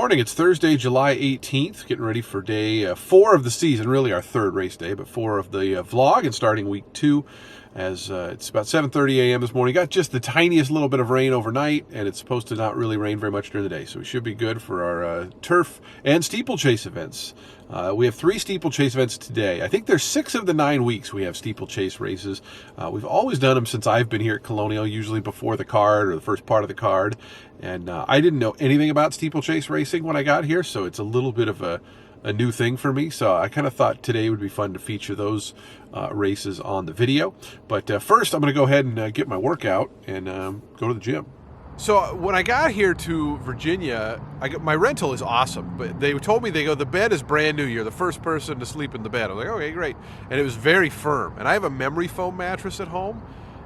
morning. It's Thursday, July 18th, getting ready for day 4 of the season, really our third race day, but 4 of the vlog, and starting week 2 as it's about 7:30 a.m. this morning. Got just the tiniest little bit of rain overnight, and it's supposed to not really rain very much during the day, so we should be good for our turf and steeplechase events. We have 3 steeplechase events today. I think there's 6 of the 9 weeks we have steeplechase races. We've always done them since I've been here at Colonial, usually before the card or the first part of the card. And I didn't know anything about steeplechase racing when I got here, so it's a little bit of a new thing for me. So I kind of thought today would be fun to feature those races on the video. But first, I'm going to go ahead and get my workout and go to the gym. So when I got here to Virginia, my rental is awesome, but they told me, the bed is brand new. You're the first person to sleep in the bed. I was like, okay, great. And it was very firm. And I have a memory foam mattress at home.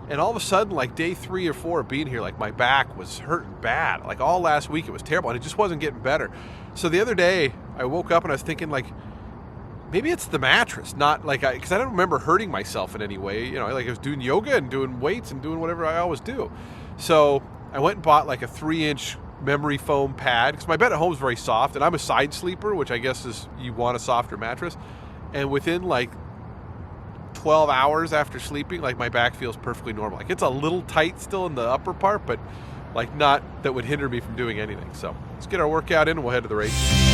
And all of a sudden, like day 3 or 4 of being here, like my back was hurting bad. Like all last week, it was terrible, and it just wasn't getting better. So the other day, I woke up and I was thinking, like, maybe it's the mattress, not like because I don't remember hurting myself in any way. You know, like I was doing yoga and doing weights and doing whatever I always do. So I went and bought like a 3-inch memory foam pad because my bed at home is very soft, and I'm a side sleeper, which I guess is you want a softer mattress. And within like 12 hours after sleeping, like my back feels perfectly normal. Like it's a little tight still in the upper part, but like not that would hinder me from doing anything. So let's get our workout in and we'll head to the race.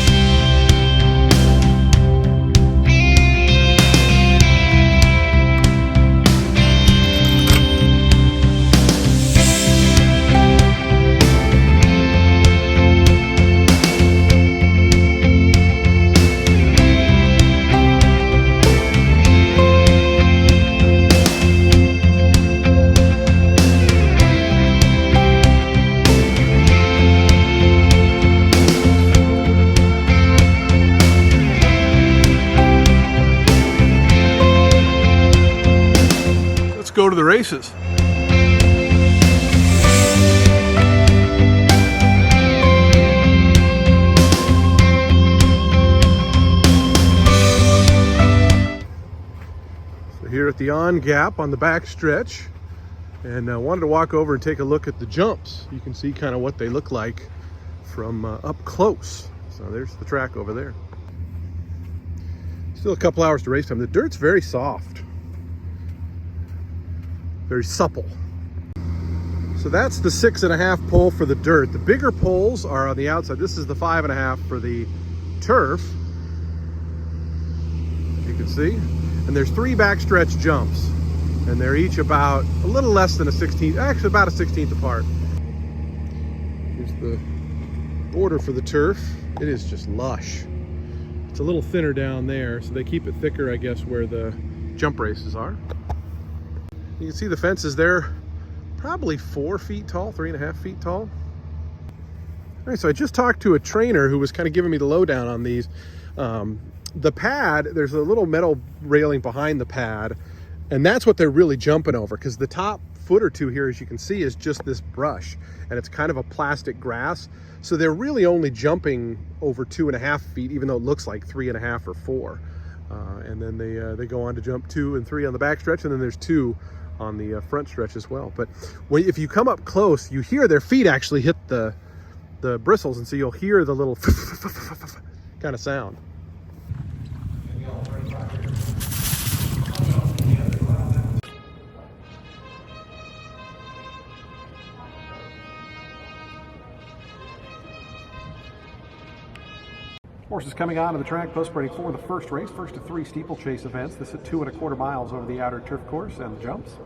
Go to the races. So here at the on gap on the back stretch, and I wanted to walk over and take a look at the jumps. You can see kind of what they look like from up close. So there's the track over there. Still a couple hours to race time. The dirt's very soft. Very supple. So that's the 6.5 pole for the dirt. The bigger poles are on the outside. This is the 5.5 for the turf, you can see. And there's 3 backstretch jumps, and they're each about a little less than a 16th, actually about a 16th apart. Here's the border for the turf. It is just lush. It's a little thinner down there, so they keep it thicker, I guess, where the jump races are. You can see the fences there, probably 4 feet tall, 3.5 feet tall. All right, so I just talked to a trainer who was kind of giving me the lowdown on these. The pad, there's a little metal railing behind the pad, and that's what they're really jumping over, because the top foot or 2 here, as you can see, is just this brush, and it's kind of a plastic grass. So they're really only jumping over 2.5 feet, even though it looks like 3.5 or 4. And then they go on to jump 2 and 3 on the back stretch, and then there's 2 on the front stretch as well. But if you come up close, you hear their feet actually hit the bristles, and so you'll hear the little kind of sound. Horses coming onto the track, post-spreading for the first race, first of 3 steeplechase events. This is 2.25 miles over the outer turf course and the jumps.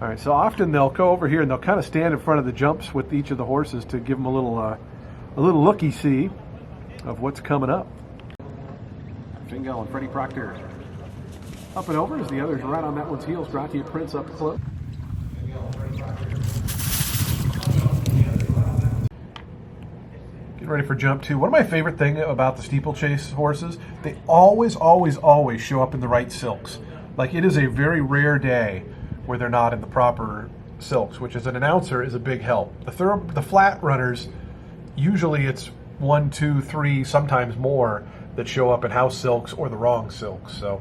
All right, so often they'll go over here and they'll kind of stand in front of the jumps with each of the horses to give them a little looky-see of what's coming up. Fingal and Freddie Proctor up and over as the others right on that one's heels. Gratia Prince up close. Ready for jump 2. One of my favorite things about the steeplechase horses, they always show up in the right silks. Like, it is a very rare day where they're not in the proper silks, which as an announcer is a big help. The flat runners, usually it's 1, 2, 3, sometimes more that show up in house silks or the wrong silks. So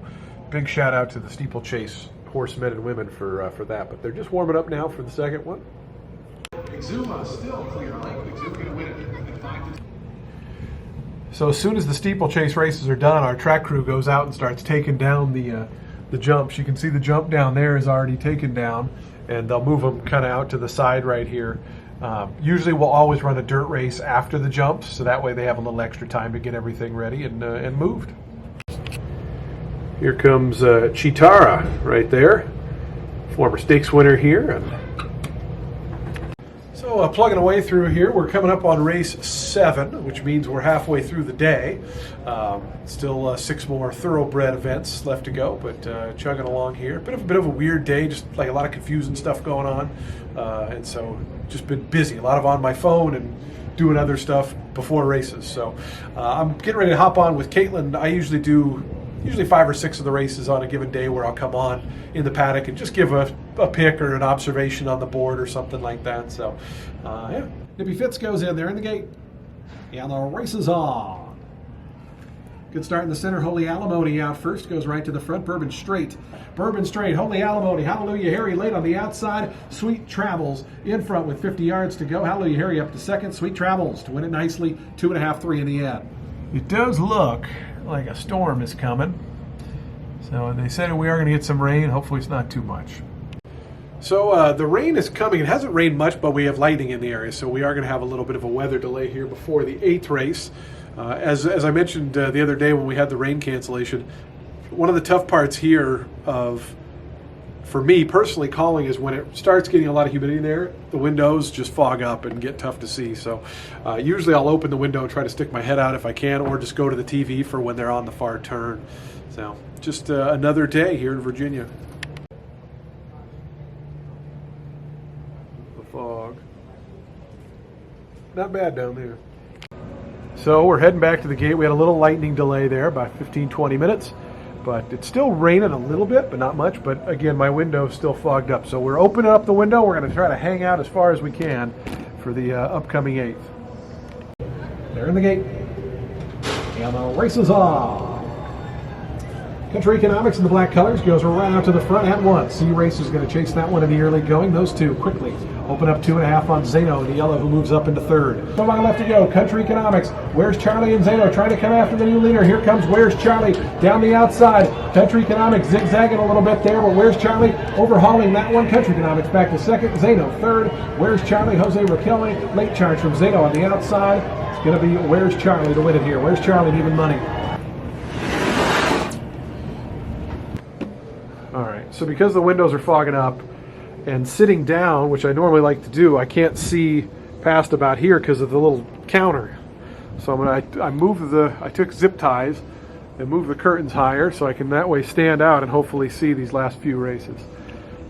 big shout out to the steeplechase horsemen and women for that. But they're just warming up now for the second one. Exuma still clear. I like Exuma going to win it. So as soon as the steeplechase races are done, our track crew goes out and starts taking down the jumps. You can see the jump down there is already taken down, and they'll move them kind of out to the side right here. Usually we'll always run a dirt race after the jumps, so that way they have a little extra time to get everything ready and moved. Here comes Chitara right there, former stakes winner here. And so plugging away through here, we're coming up on race 7, which means we're halfway through the day. Still 6 more thoroughbred events left to go, but chugging along here. Bit of a weird day, just like a lot of confusing stuff going on, and so just been busy. A lot of on my phone and doing other stuff before races. So I'm getting ready to hop on with Caitlin. I usually do 5 or 6 of the races on a given day where I'll come on in the paddock and just give a pick or an observation on the board or something like that. So, yeah. Nippy Fitz goes in there in the gate. And the race is on. Good start in the center. Holy Alimony out first. Goes right to the front. Bourbon Straight. Bourbon Straight. Holy Alimony. Hallelujah Harry late on the outside. Sweet Travels in front with 50 yards to go. Hallelujah Harry up to second. Sweet Travels to win it nicely. 2.5, 3 in the end. It does look like a storm is coming. So they said we are going to get some rain. Hopefully it's not too much. So the rain is coming. It hasn't rained much, but we have lightning in the area, so we are going to have a little bit of a weather delay here before the 8th race. As I mentioned the other day when we had the rain cancellation, one of the tough parts here for me personally calling is when it starts getting a lot of humidity there, the windows just fog up and get tough to see. So usually I'll open the window and try to stick my head out if I can, or just go to the TV for when they're on the far turn. So just another day here in Virginia. The fog. Not bad down there. So we're heading back to the gate. We had a little lightning delay there, about 15-20 minutes. But it's still raining a little bit, but not much. But again, my window's still fogged up. So we're opening up the window. We're going to try to hang out as far as we can for the upcoming 8th. They're in the gate. And the race is on. Country Economics in the black colors goes right out to the front at once. Sea Race is going to chase that one in the early going. Those two quickly open up 2.5 on Zeno in the yellow, who moves up into third. So long left to go. Country Economics. Where's Charlie and Zeno trying to come after the new leader? Here comes Where's Charlie down the outside. Country Economics zigzagging a little bit there, but Where's Charlie overhauling that one. Country Economics back to second. Zeno third. Where's Charlie? Jose Raquel. Late charge from Zeno on the outside. It's going to be Where's Charlie to win it here. Where's Charlie even money? All right, so because the windows are fogging up and sitting down, which I normally like to do, I can't see past about here because of the little counter. So I took zip ties and moved the curtains higher so I can that way stand out and hopefully see these last few races.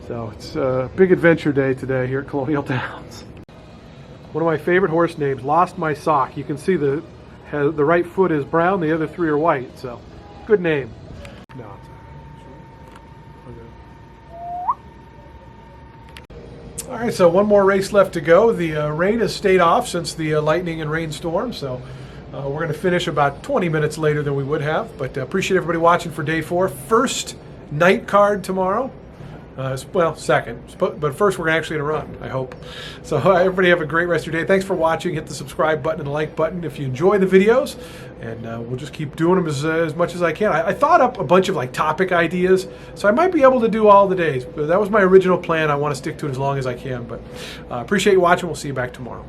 So it's a big adventure day today here at Colonial Downs. One of my favorite horse names, Lost My Sock. You can see the right foot is brown, the other 3 are white, so good name. No, it's all right, so one more race left to go. The rain has stayed off since the lightning and rainstorm, so we're going to finish about 20 minutes later than we would have. But appreciate everybody watching for day 4. First night card tomorrow. Well, second, but first we're actually going to run, I hope. So everybody have a great rest of your day. Thanks for watching. Hit the subscribe button and the like button if you enjoy the videos, and we'll just keep doing them as much as I can. I thought up a bunch of like topic ideas, so I might be able to do all the days. But that was my original plan. I want to stick to it as long as I can. But appreciate you watching. We'll see you back tomorrow.